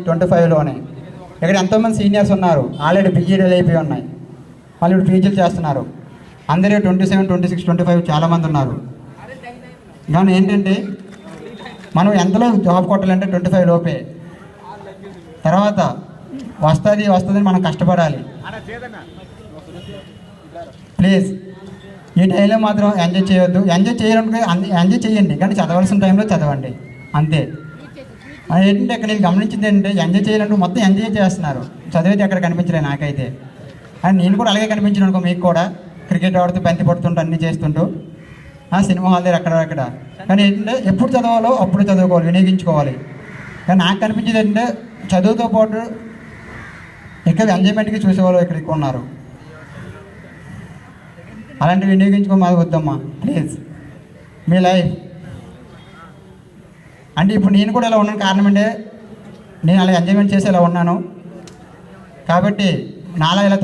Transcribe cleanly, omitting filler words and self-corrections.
25లోనే. ఇక్కడ ఎంతోమంది సీనియర్స్ ఉన్నారు, ఆల్రెడీ పీజీలు అయిపోయి ఉన్నాయి, మళ్ళీ ఇప్పుడు పీజీలు చేస్తున్నారు. అందరూ 27, 26, 25 చాలామంది ఉన్నారు. కానీ ఏంటంటే మనం ఎంతలో జాబ్ కొట్టాలంటే 25 లోపే. తర్వాత వస్తుందని మనం కష్టపడాలి. ప్లీజ్ ఈ టైంలో మాత్రం ఎంజాయ్ చేయొద్దు. ఎంజాయ్ చేయాలంటే ఎంజాయ్ చేయండి, కానీ చదవాల్సిన టైంలో చదవండి అంతే. ఏంటంటే ఇక్కడ నేను గమనించింది ఏంటంటే ఎంజాయ్ చేయాలంటే మొత్తం ఎంజాయ్ చేస్తున్నారు, చదివితే ఎక్కడ కనిపించలేదు నాకైతే. అండ్ నేను కూడా అలాగే కనిపించాను అనుకో మీకు కూడా, క్రికెట్ ఆడుతూ బంతి పడుతుంటూ అన్నీ చేస్తుంటూ సినిమా హాల్ దగ్గర అక్కడ. కానీ ఏంటంటే ఎప్పుడు చదవాలో అప్పుడు చదువుకోవాలి, వినియోగించుకోవాలి. కానీ నాకు కనిపించేది ఏంటంటే చదువుతో పాటు ఇక్కడ ఎంజాయ్మెంట్కి చూసేవాళ్ళు ఇక్కడ ఎక్కువ ఉన్నారు. అలాంటివి వినియోగించుకోమని వద్దమ్మా ప్లీజ్. మీ లైఫ్ అంటే ఇప్పుడు నేను కూడా ఇలా ఉన్నాను, కారణం అంటే నేను అలా ఎంజాయ్మెంట్ చేసి ఇలా ఉన్నాను కాబట్టి నాలా ఇలా